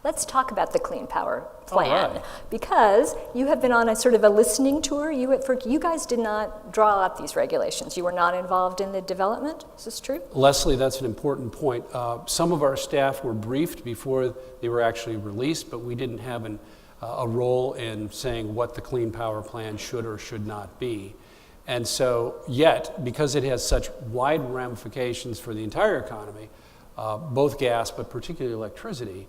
Let's talk about the Clean Power Plan, right. because you have been on a sort of a listening tour. You at FERC, you guys did not draw up these regulations. You were not involved in the development. Is this true? Leslie, that's an important point. Some of our staff were briefed before they were actually released, but we didn't have a role in saying what the Clean Power Plan should or should not be. And so, yet, because it has such wide ramifications for the entire economy, both gas, but particularly electricity,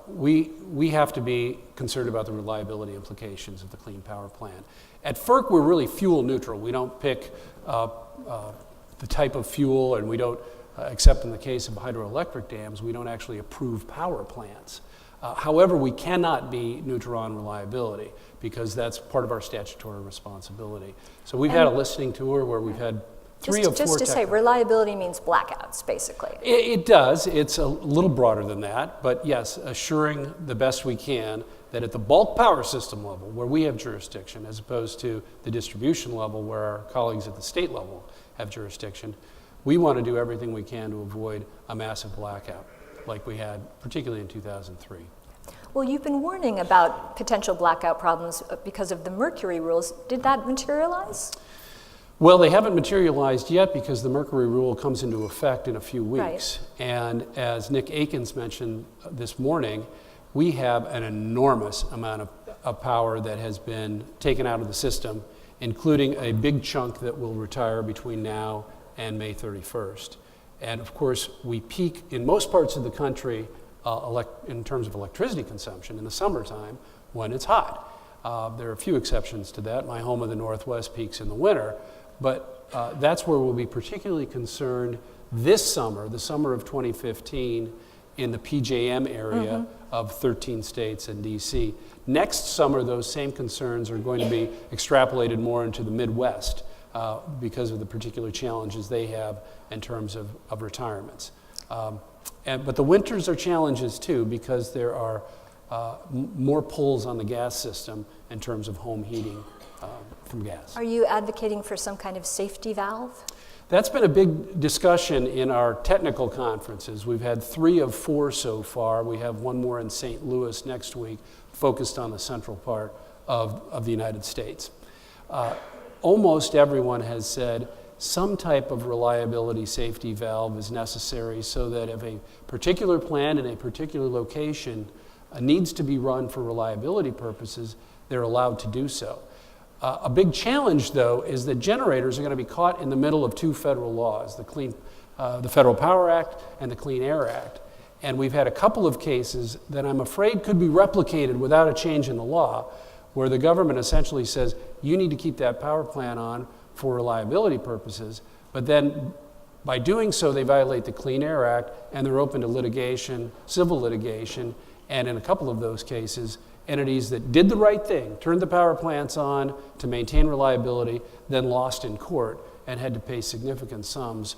we have to be concerned about the reliability implications of the Clean Power Plan. At FERC, we're really fuel neutral. We don't pick the type of fuel, and we don't, except in the case of hydroelectric dams, we don't actually approve power plants. However, we cannot be neutral on reliability because that's part of our statutory responsibility. So we've had a listening tour where we've had three or four. Just to say, reliability means blackouts, basically. It does. It's a little broader than that. But yes, assuring the best we can that at the bulk power system level, where we have jurisdiction, as opposed to the distribution level where our colleagues at the state level have jurisdiction, we want to do everything we can to avoid a massive blackout like we had, particularly in 2003. Well, you've been warning about potential blackout problems because of the mercury rules. Did that materialize? Well, they haven't materialized yet because the mercury rule comes into effect in a few weeks. Right. And as Nick Akins mentioned this morning, we have an enormous amount of power that has been taken out of the system, including a big chunk that will retire between now and May 31st. And of course, we peak in most parts of the country in terms of electricity consumption in the summertime when it's hot. There are a few exceptions to that. My home of the Northwest peaks in the winter. But that's where we'll be particularly concerned this summer, the summer of 2015, in the PJM area of 13 states and DC. Next summer, those same concerns are going to be extrapolated more into the Midwest because of the particular challenges they have in terms of retirements. But the winters are challenges too because there are more pulls on the gas system in terms of home heating from gas. Are you advocating for some kind of safety valve? That's been a big discussion in our technical conferences. We've had 3 of 4 so far. We have one more in St. Louis next week, focused on the central part of the United States. Almost everyone has said some type of reliability safety valve is necessary so that if a particular plant in a particular location needs to be run for reliability purposes, they're allowed to do so. A big challenge, though, is that generators are going to be caught in the middle of 2 federal laws, the Federal Power Act and the Clean Air Act. And we've had a couple of cases that I'm afraid could be replicated without a change in the law, where the government essentially says, you need to keep that power plant on for reliability purposes, but then by doing so, they violate the Clean Air Act, and they're open to litigation, civil litigation, and in a couple of those cases, entities that did the right thing, turned the power plants on to maintain reliability, then lost in court and had to pay significant sums,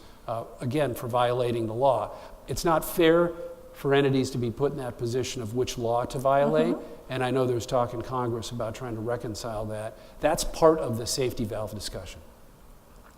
again, for violating the law. It's not fair for entities to be put in that position of which law to violate, and I know there's talk in Congress about trying to reconcile that. That's part of the safety valve discussion.